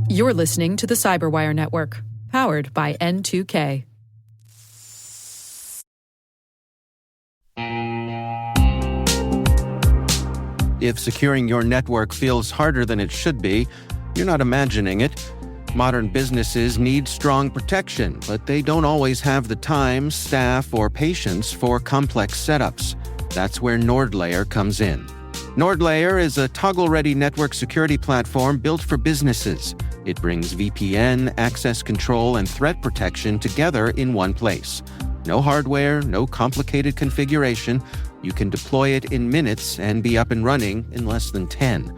You're listening to the Cyberwire Network, powered by N2K. If securing your network feels harder than it should be, you're not imagining it. Modern businesses need strong protection, but they don't always have the time, staff, or patience for complex setups. That's where NordLayer comes in. NordLayer is a toggle-ready network security platform built for businesses. It brings VPN, access control, and threat protection together in one place. No hardware, no complicated configuration. You can deploy it in minutes and be up and running in less than 10.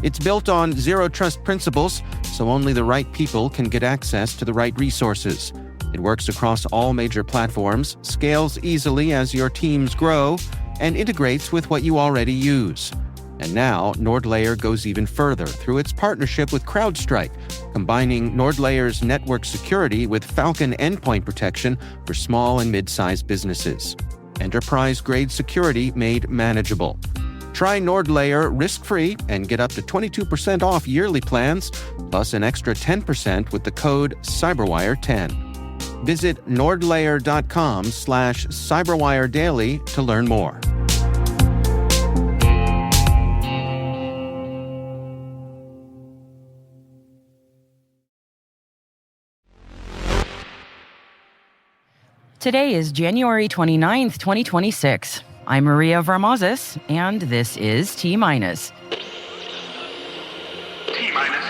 It's built on zero-trust principles, so only the right people can get access to the right resources. It works across all major platforms, scales easily as your teams grow, and integrates with what you already use. And now, NordLayer goes even further through its partnership with CrowdStrike, combining NordLayer's network security with Falcon endpoint protection for small and mid-sized businesses. Enterprise-grade security made manageable. Try NordLayer risk-free and get up to 22% off yearly plans, plus an extra 10% with the code CYBERWIRE10. Visit nordlayer.com/cyberwiredaily to learn more. Today is January 29th, 2026. I'm Maria Varmazis, and this is T-Minus. T-Minus.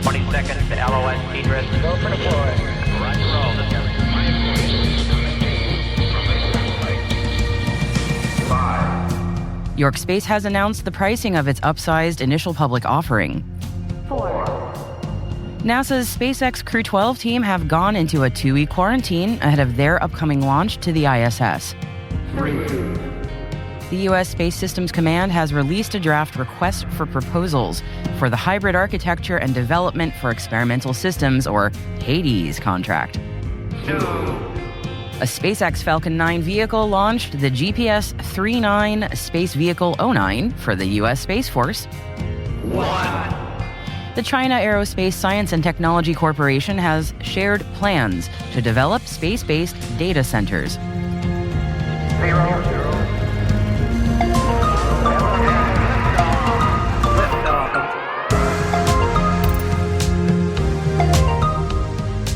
20 seconds to LOS egress. Go for deploy. Roger, roll. York Space has announced the pricing of its upsized initial public offering. 4. NASA's SpaceX Crew 12 team have gone into a 2-week quarantine ahead of their upcoming launch to the ISS. 3. The U.S. Space Systems Command has released a draft request for proposals for the Hybrid Architecture and Development for Experimental Systems, or HADES, contract. 2. A SpaceX Falcon 9 vehicle launched the GPS-39 Space Vehicle 09 for the U.S. Space Force. 1. The China Aerospace Science and Technology Corporation has shared plans to develop space-based data centers. 0.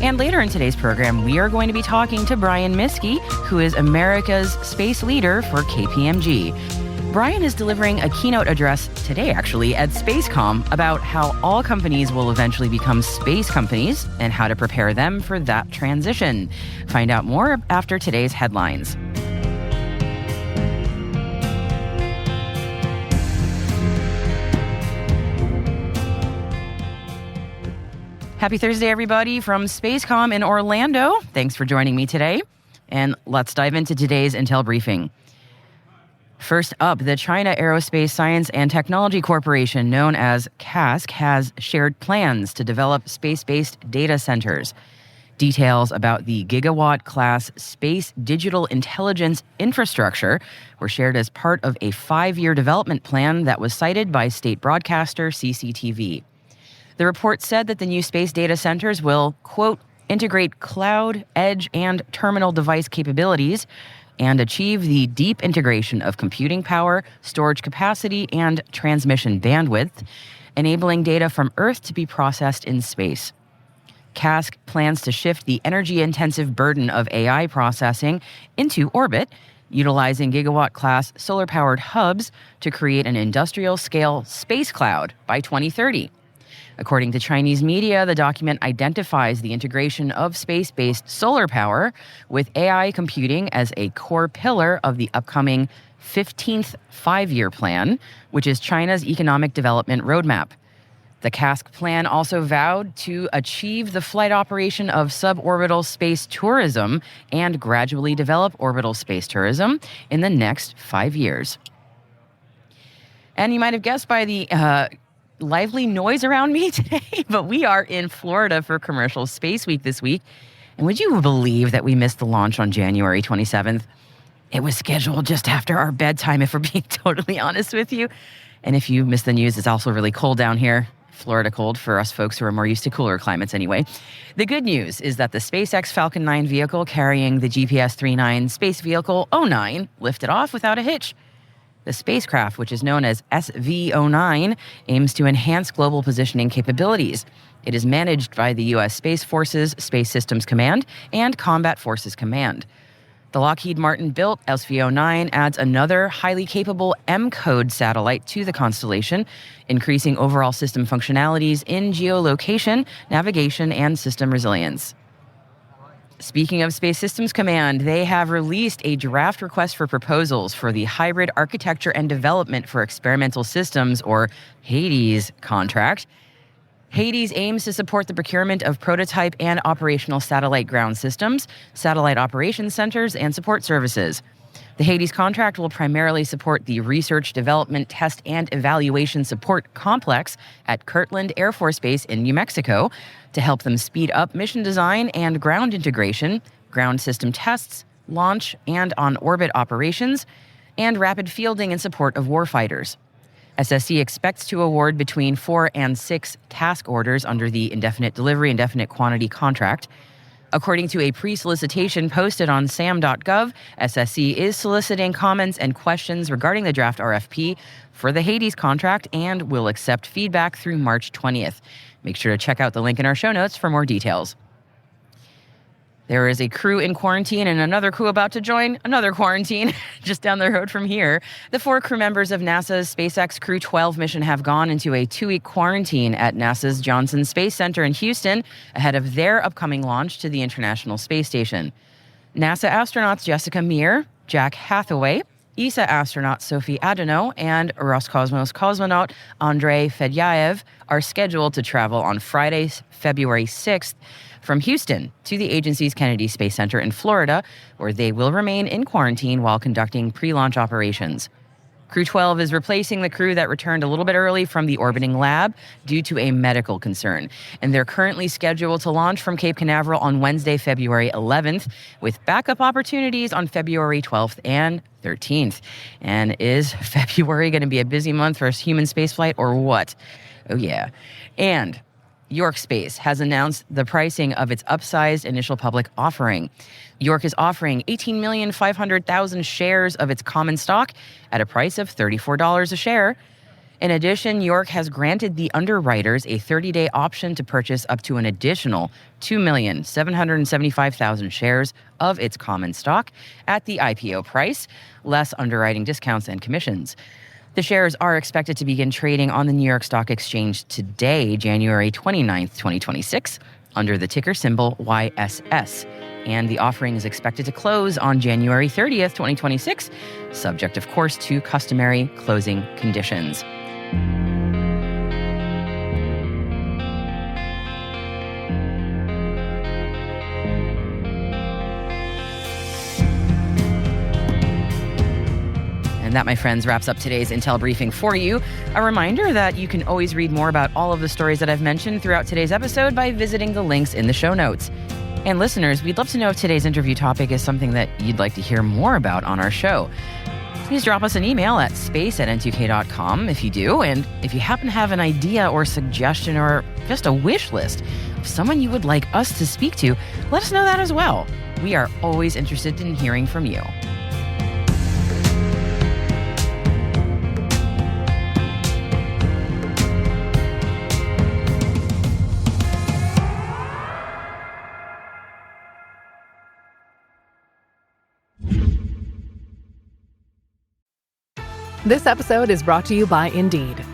And later in today's program, we are going to be talking to Brian Miske, who is America's space leader for KPMG. Brian is delivering a keynote address today, actually, at SpaceCom about how all companies will eventually become space companies and how to prepare them for that transition. Find out more after today's headlines. Happy Thursday, everybody, from SpaceCom in Orlando. Thanks for joining me today. And let's dive into today's Intel briefing. First up, the China Aerospace Science and Technology Corporation, known as CASC, has shared plans to develop space-based data centers. Details about the gigawatt-class space digital intelligence infrastructure were shared as part of a 5-year development plan that was cited by state broadcaster CCTV. The report said that the new space data centers will, quote, integrate cloud, edge, and terminal device capabilities and achieve the deep integration of computing power, storage capacity, and transmission bandwidth, enabling data from Earth to be processed in space. CASC plans to shift the energy-intensive burden of AI processing into orbit, utilizing gigawatt-class solar-powered hubs to create an industrial-scale space cloud by 2030. According to Chinese media, the document identifies the integration of space-based solar power with AI computing as a core pillar of the upcoming 15th five-year plan, which is China's economic development roadmap. The CASC plan also vowed to achieve the flight operation of suborbital space tourism and gradually develop orbital space tourism in the next 5 years. And you might have guessed by the lively noise around me today, but we are in Florida for Commercial Space Week this week. And would you believe that we missed the launch on January 27th? It was scheduled just after our bedtime, if we're being totally honest with you. And if you missed the news, it's also really cold down here. Florida cold for us folks who are more used to cooler climates anyway. The good news is that the SpaceX Falcon 9 vehicle carrying the GPS-39 Space Vehicle 09 lifted off without a hitch. The spacecraft, which is known as SV-09, aims to enhance global positioning capabilities. It is managed by the U.S. Space Force's Space Systems Command and Combat Forces Command. The Lockheed Martin-built SV-09 adds another highly capable M-code satellite to the constellation, increasing overall system functionalities in geolocation, navigation, and system resilience. Speaking of Space Systems Command, they have released a draft request for proposals for the Hybrid Architecture and Development for Experimental Systems, or HADES, contract. HADES aims to support the procurement of prototype and operational satellite ground systems, satellite operations centers, and support services. The HADES contract will primarily support the Research, Development, Test, and Evaluation Support Complex at Kirtland Air Force Base in New Mexico to help them speed up mission design and ground integration, ground system tests, launch and on-orbit operations, and rapid fielding and support of warfighters. SSC expects to award between 4 and 6 task orders under the Indefinite Delivery, Indefinite Quantity contract. According to a pre-solicitation posted on sam.gov, SSC is soliciting comments and questions regarding the draft RFP for the HADES contract and will accept feedback through March 20th. Make sure to check out the link in our show notes for more details. There is a crew in quarantine and another crew about to join another quarantine just down the road from here. The 4 crew members of NASA's SpaceX Crew 12 mission have gone into a 2-week quarantine at NASA's Johnson Space Center in Houston ahead of their upcoming launch to the International Space Station. NASA astronauts Jessica Meir, Jack Hathaway, ESA astronaut Sophie Adeneau, and Roscosmos cosmonaut Andrei Fedyaev are scheduled to travel on Friday, February 6th, from Houston to the agency's Kennedy Space Center in Florida, where they will remain in quarantine while conducting pre-launch operations. Crew 12 is replacing the crew that returned a little bit early from the orbiting lab due to a medical concern, and they're currently scheduled to launch from Cape Canaveral on Wednesday, February 11th, with backup opportunities on February 12th and 13th. And is February going to be a busy month for a human spaceflight or what? Oh yeah. And York Space has announced the pricing of its upsized initial public offering. York is offering 18,500,000 shares of its common stock at a price of $34 a share. In addition, York has granted the underwriters a 30-day option to purchase up to an additional 2,775,000 shares of its common stock at the IPO price, less underwriting discounts and commissions. The shares are expected to begin trading on the New York Stock Exchange today, January 29th, 2026, under the ticker symbol YSS. And the offering is expected to close on January 30th, 2026, subject, of course, to customary closing conditions. That, my friends, wraps up today's Intel briefing for you. A reminder that you can always read more about all of the stories that I've mentioned throughout today's episode by visiting the links in the show notes. And listeners, we'd love to know if today's interview topic is something that you'd like to hear more about on our show. Please drop us an email at space@n2k.com if you do. And if you happen to have an idea or suggestion or just a wish list of someone you would like us to speak to, let us know that as well. We are always interested in hearing from you. This episode is brought to you by Indeed.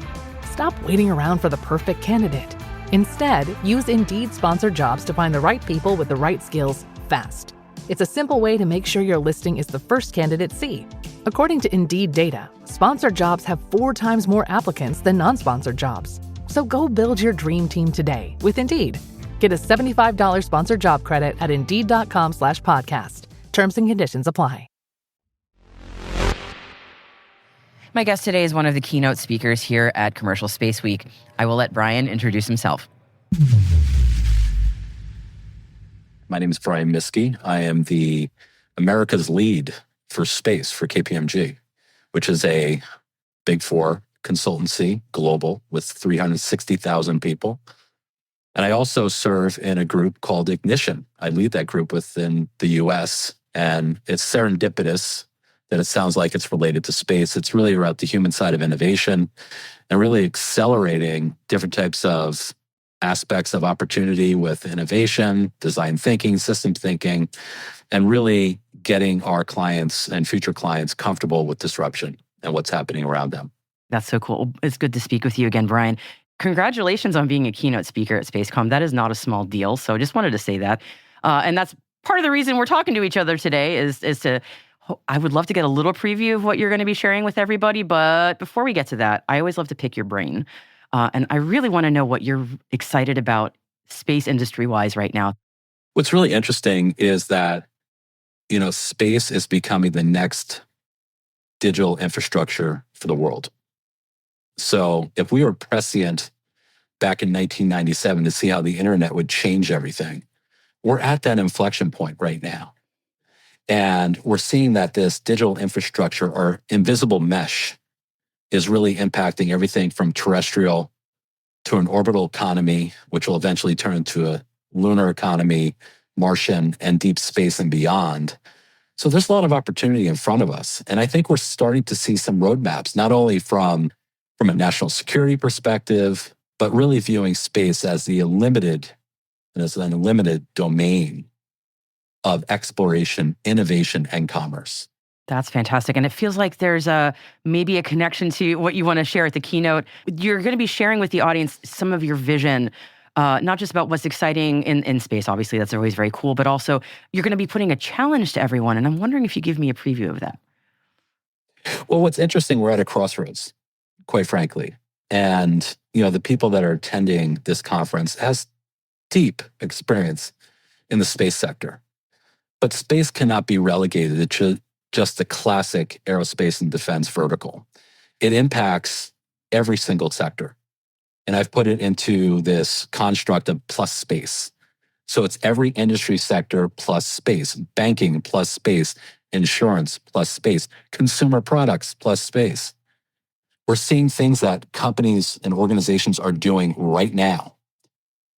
Stop waiting around for the perfect candidate. Instead, use Indeed sponsored jobs to find the right people with the right skills fast. It's a simple way to make sure your listing is the first candidates see. According to Indeed data, sponsored jobs have 4 times more applicants than non-sponsored jobs. So go build your dream team today with Indeed. Get a $75 sponsored job credit at Indeed.com/podcast. Terms and conditions apply. My guest today is one of the keynote speakers here at Commercial Space Week. I will let Brian introduce himself. My name is Brian Miske. I am the America's lead for space for KPMG, which is a Big Four consultancy, global, with 360,000 people. And I also serve in a group called Ignition. I lead that group within the US, and it's serendipitous that it sounds like it's related to space. It's really about the human side of innovation and really accelerating different types of aspects of opportunity with innovation, design thinking, system thinking, and really getting our clients and future clients comfortable with disruption and what's happening around them. That's so cool. It's good to speak with you again, Brian. Congratulations on being a keynote speaker at SpaceCom. That is not a small deal. So just wanted to say that. And that's part of the reason we're talking to each other today is to, I would love to get a little preview of what you're going to be sharing with everybody. But before we get to that, I always love to pick your brain. And I really want to know what you're excited about space industry-wise right now. What's really interesting is that, space is becoming the next digital infrastructure for the world. So if we were prescient back in 1997 to see how the internet would change everything, we're at that inflection point right now. And we're seeing that this digital infrastructure or invisible mesh is really impacting everything from terrestrial to an orbital economy, which will eventually turn into a lunar economy, Martian, and deep space and beyond. So there's a lot of opportunity in front of us. And I think we're starting to see some roadmaps, not only from a national security perspective, but really viewing space as an unlimited domain of exploration, innovation, and commerce. That's fantastic. And it feels like there's maybe a connection to what you want to share at the keynote. You're going to be sharing with the audience some of your vision, not just about what's exciting in space. Obviously, that's always very cool, but also you're going to be putting a challenge to everyone. And I'm wondering if you give me a preview of that. Well, what's interesting, we're at a crossroads, quite frankly. And, the people that are attending this conference has deep experience in the space sector. But space cannot be relegated to just the classic aerospace and defense vertical. It impacts every single sector. And I've put it into this construct of plus space. So it's every industry sector plus space, banking plus space, insurance plus space, consumer products plus space. We're seeing things that companies and organizations are doing right now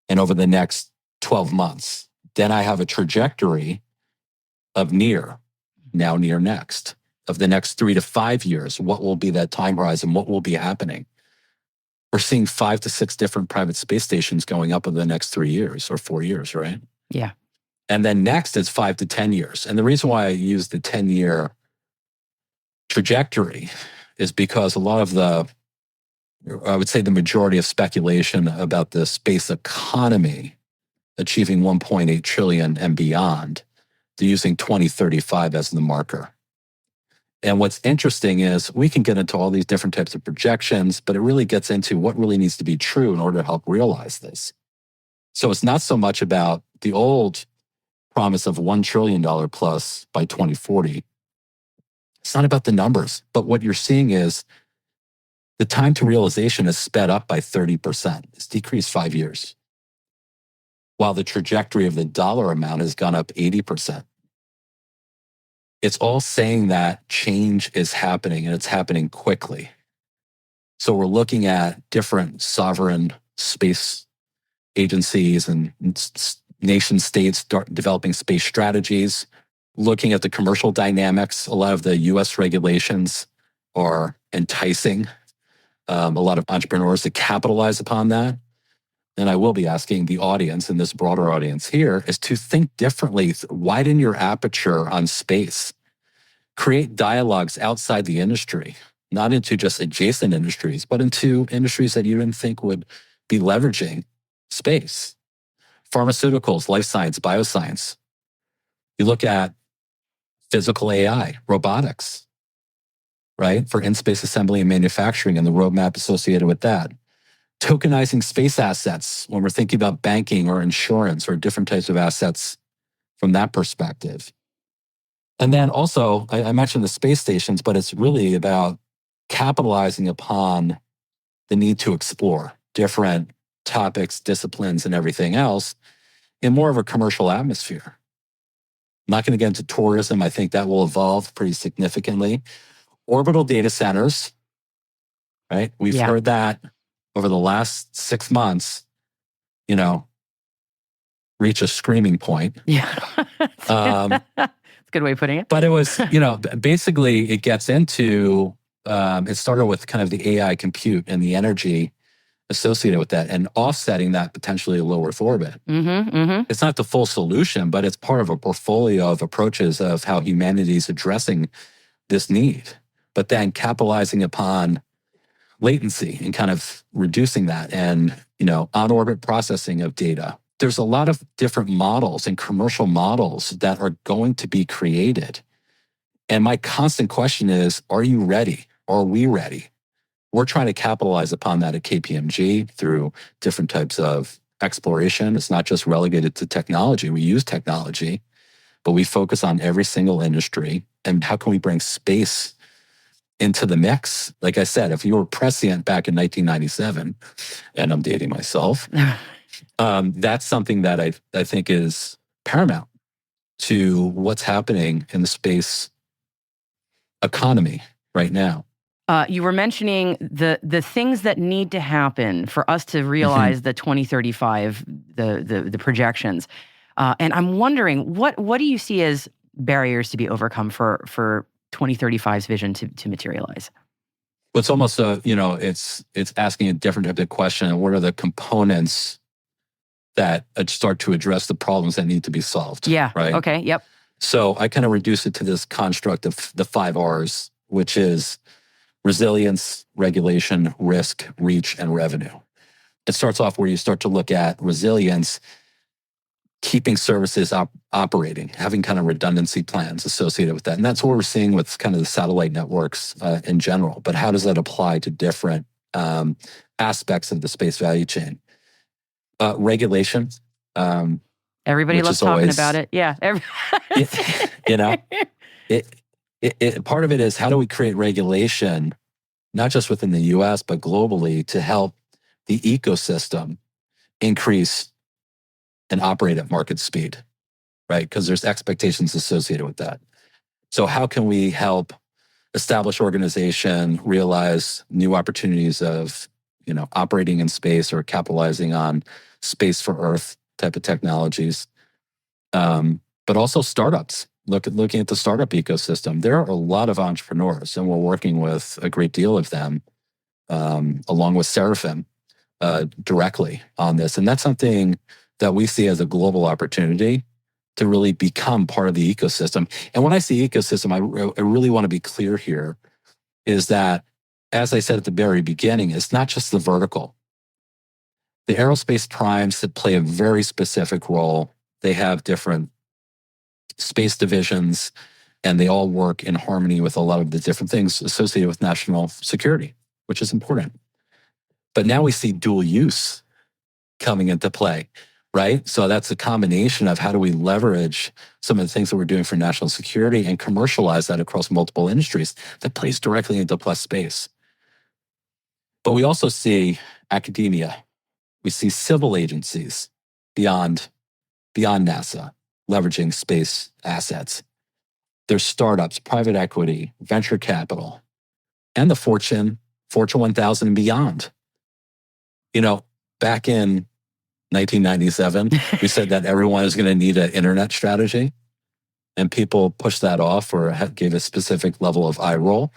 and over the next 12 months. Then I have a trajectory of near, next, of the next 3 to 5 years. What will be that time horizon? What will be happening? We're seeing 5 to 6 different private space stations going up in the next 3 years or 4 years, right? Yeah. And then next it's 5 to 10 years. And the reason why I use the 10-year trajectory is because a lot of I would say the majority of speculation about the space economy achieving 1.8 trillion and beyond, they're using 2035 as the marker. And what's interesting is we can get into all these different types of projections, but it really gets into what really needs to be true in order to help realize this. So it's not so much about the old promise of $1 trillion plus by 2040. It's not about the numbers, but what you're seeing is the time to realization is sped up by 30%. It's decreased 5 years, while the trajectory of the dollar amount has gone up 80%. It's all saying that change is happening and it's happening quickly. So we're looking at different sovereign space agencies and nation states developing space strategies, looking at the commercial dynamics. A lot of the US regulations are enticing a lot of entrepreneurs to capitalize upon that. And I will be asking the audience and this broader audience here is to think differently, widen your aperture on space, create dialogues outside the industry, not into just adjacent industries, but into industries that you didn't think would be leveraging space. Pharmaceuticals, life science, bioscience. You look at physical AI, robotics, right? For in-space assembly and manufacturing and the roadmap associated with that. Tokenizing space assets when we're thinking about banking or insurance or different types of assets from that perspective. And then also, I mentioned the space stations, but it's really about capitalizing upon the need to explore different topics, disciplines, and everything else in more of a commercial atmosphere. I'm not going to get into tourism. I think that will evolve pretty significantly. Orbital data centers, right? We've Yeah. heard that over the last 6 months, reach a screaming point. Yeah. Um, That's a good way of putting it. But it was, basically it gets into, it started with kind of the AI compute and the energy associated with that and offsetting that potentially low Earth orbit. It's not the full solution, but it's part of a portfolio of approaches of how humanity is addressing this need, but then capitalizing upon latency and kind of reducing that and, on-orbit processing of data. There's a lot of different models and commercial models that are going to be created. And my constant question is, are you ready? Are we ready? We're trying to capitalize upon that at KPMG through different types of exploration. It's not just relegated to technology. We use technology, but we focus on every single industry. And how can we bring space into the mix? Like I said, if you were prescient back in 1997, and I'm dating myself, that's something that I think is paramount to what's happening in the space economy right now. You were mentioning the things that need to happen for us to realize the 2035, the projections. And I'm wondering, what do you see as barriers to be overcome for 2035's vision to materialize? Well, it's almost it's asking a different type of question. What are the components that start to address the problems that need to be solved? Yeah. Right. Okay. Yep. So I kind of reduce it to this construct of the 5 R's, which is resilience, regulation, risk, reach, and revenue. It starts off where you start to look at resilience, keeping services operating, having kind of redundancy plans associated with that. And that's what we're seeing with kind of the satellite networks in general. But how does that apply to different aspects of the space value chain? Regulation. Everybody loves talking about it. Yeah. Part of it is, how do we create regulation, not just within the US, but globally, to help the ecosystem increase and operate at market speed, right? Because there's expectations associated with that. So how can we help established organization realize new opportunities of, operating in space or capitalizing on space for Earth type of technologies, but also startups. Looking at the startup ecosystem, there are a lot of entrepreneurs, and we're working with a great deal of them, along with Seraphim, directly on this. And that's something that we see as a global opportunity to really become part of the ecosystem. And when I say ecosystem, I really want to be clear here, is that, as I said at the very beginning, it's not just the vertical. The aerospace primes that play a very specific role, they have different space divisions, and they all work in harmony with a lot of the different things associated with national security, which is important. But now we see dual use coming into play, right? So that's a combination of how do we leverage some of the things that we're doing for national security and commercialize that across multiple industries that plays directly into plus space. But we also see academia. We see civil agencies beyond NASA leveraging space assets. There's startups, private equity, venture capital, and the Fortune 1000 and beyond. Back in 1997, we said that everyone is going to need an internet strategy, and people pushed that off or gave a specific level of eye roll.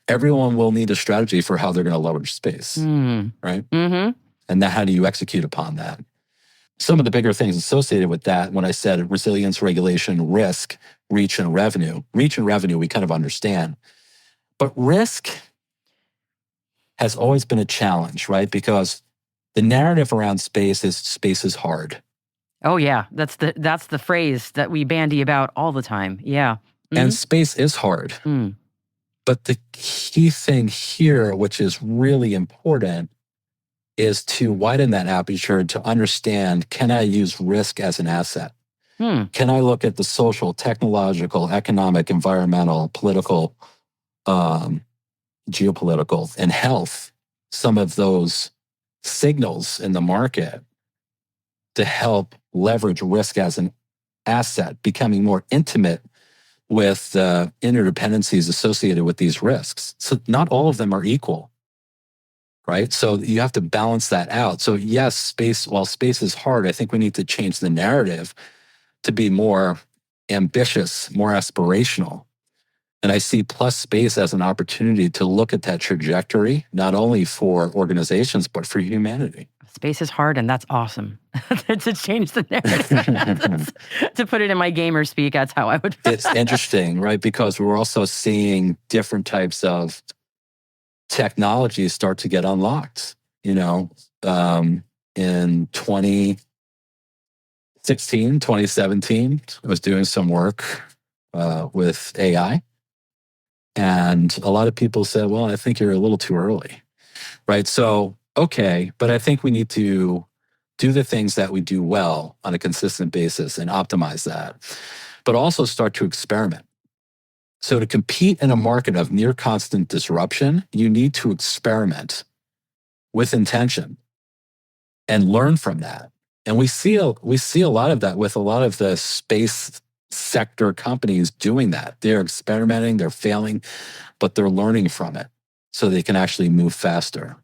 Everyone will need a strategy for how they're going to leverage space, right? Mm-hmm. And how do you execute upon that? Some of the bigger things associated with that, when I said resilience, regulation, risk, reach, and revenue. Reach and revenue, we kind of understand. But risk has always been a challenge, right? Because the narrative around space is hard. Oh yeah, that's the phrase that we bandy about all the time. Yeah. Mm-hmm. And space is hard. But the key thing here, which is really important, is to widen that aperture to understand, can I use risk as an asset? Can I look at the social, technological, economic, environmental, political, geopolitical, and health, some of those signals in the market to help leverage risk as an asset, becoming more intimate with the interdependencies associated with these risks. So not all of them are equal. right? So you have to balance that out. So yes, while space is hard, I think we need to change the narrative to be more ambitious, more aspirational. And I see plus space as an opportunity to look at that trajectory, not only for organizations, but for humanity. Space is hard, and that's awesome. To change the narrative. To put it in my gamer speak, that's how I would. It's interesting, right? Because we're also seeing different types of technologies start to get unlocked. In 2016, 2017, I was doing some work with AI. And a lot of people said, well, I think you're a little too early, right? So, okay, but I think we need to do the things that we do well on a consistent basis and optimize that, but also start to experiment. So to compete in a market of near constant disruption, you need to experiment with intention and learn from that. And we see a lot of that with a lot of the space sector companies doing that. They're experimenting, they're failing, but they're learning from it so they can actually move faster,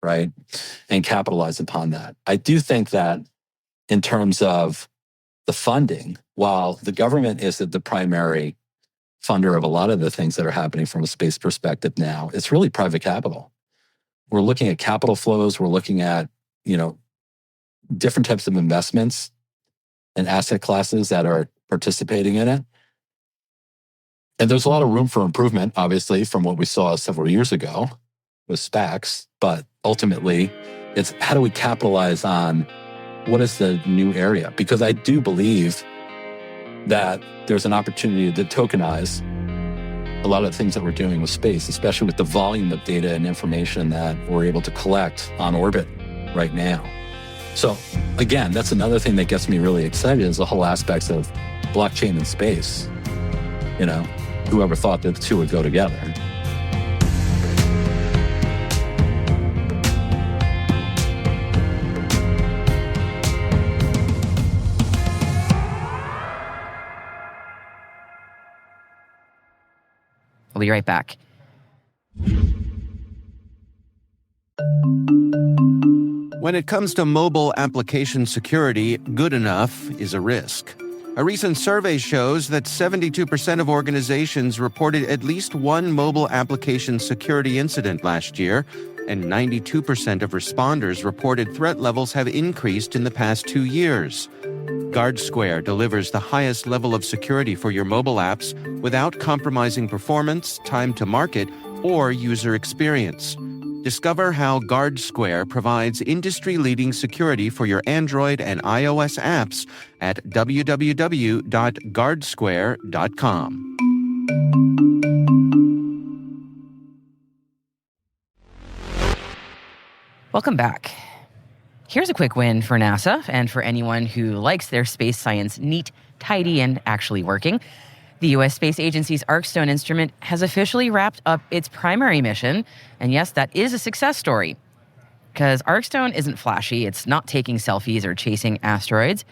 right? And capitalize upon that. I do think that in terms of the funding, while the government is the primary funder of a lot of the things that are happening from a space perspective now, it's really private capital. We're looking at capital flows, we're looking at, different types of investments and asset classes that are participating in it. And there's a lot of room for improvement, obviously, from what we saw several years ago with SPACs. But ultimately, it's how do we capitalize on what is the new area? Because I do believe that there's an opportunity to tokenize a lot of the things that we're doing with space, especially with the volume of data and information that we're able to collect on orbit right now. So again, that's another thing that gets me really excited is the whole aspects of blockchain and space. Whoever thought that the two would go together. We'll be right back. When it comes to mobile application security, good enough is a risk. A recent survey shows that 72% of organizations reported at least one mobile application security incident last year, and 92% of responders reported threat levels have increased in the past 2 years. GuardSquare delivers the highest level of security for your mobile apps without compromising performance, time to market, or user experience. Discover how GuardSquare provides industry-leading security for your Android and iOS apps at www.guardsquare.com. Welcome back. Here's a quick win for NASA and for anyone who likes their space science neat, tidy, and actually working. The U.S. Space Agency's Arcstone instrument has officially wrapped up its primary mission. And yes, that is a success story. Because Arcstone isn't flashy, it's not taking selfies or chasing asteroids.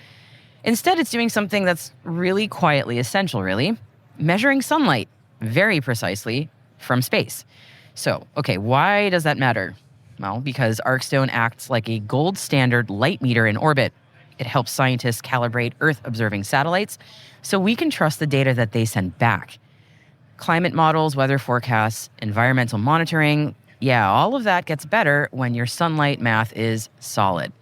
Instead, it's doing something that's really quietly essential, really. Measuring sunlight, very precisely, from space. So, okay, why does that matter? Well, because Arcstone acts like a gold standard light meter in orbit. It helps scientists calibrate Earth-observing satellites so we can trust the data that they send back. Climate models, weather forecasts, environmental monitoring, all of that gets better when your sunlight math is solid.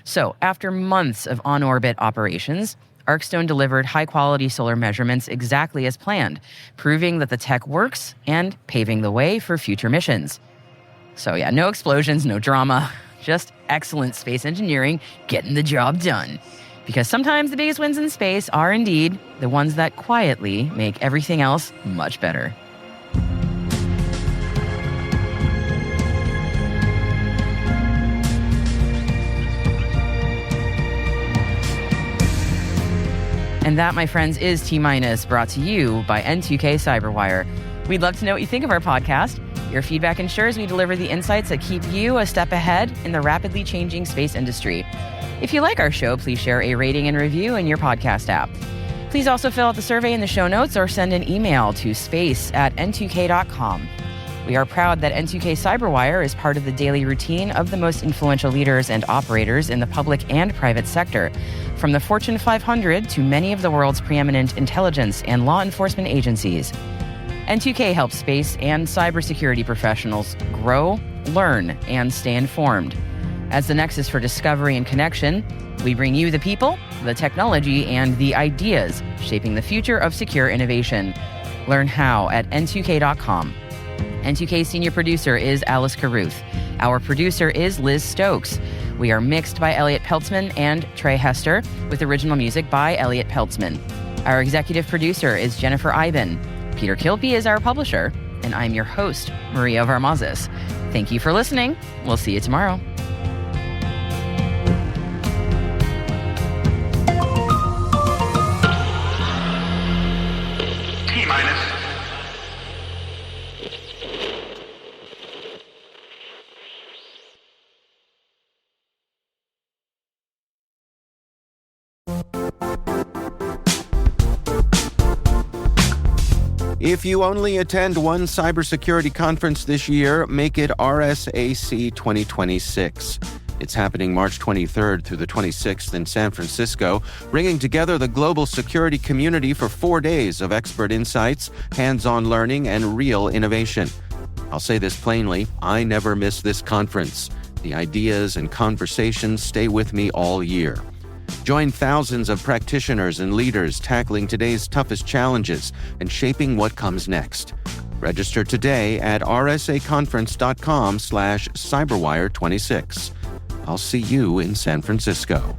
So after months of on-orbit operations, Arcstone delivered high-quality solar measurements exactly as planned, proving that the tech works and paving the way for future missions. So no explosions, no drama, just excellent space engineering getting the job done. Because sometimes the biggest wins in space are indeed the ones that quietly make everything else much better. And that, my friends, is T-Minus, brought to you by N2K Cyberwire. We'd love to know what you think of our podcast. Your feedback ensures we deliver the insights that keep you a step ahead in the rapidly changing space industry. If you like our show, please share a rating and review in your podcast app. Please also fill out the survey in the show notes or send an email to space@n2k.com. We are proud that N2K Cyberwire is part of the daily routine of the most influential leaders and operators in the public and private sector, from the Fortune 500 to many of the world's preeminent intelligence and law enforcement agencies. N2K helps space and cybersecurity professionals grow, learn, and stay informed. As the nexus for discovery and connection, we bring you the people, the technology, and the ideas shaping the future of secure innovation. Learn how at n2k.com. N2K senior producer is Alice Carruth. Our producer is Liz Stokes. We are mixed by Elliot Peltzman and Trey Hester, with original music by Elliot Peltzman. Our executive producer is Jennifer Iben. Peter Kilpie is our publisher, and I'm your host, Maria Varmazes. Thank you for listening. We'll see you tomorrow. If you only attend one cybersecurity conference this year, make it RSAC 2026. It's happening March 23rd through the 26th in San Francisco, bringing together the global security community for 4 days of expert insights, hands-on learning, and real innovation. I'll say this plainly, I never miss this conference. The ideas and conversations stay with me all year. Join thousands of practitioners and leaders tackling today's toughest challenges and shaping what comes next. Register today at rsaconference.com/cyberwire26. I'll see you in San Francisco.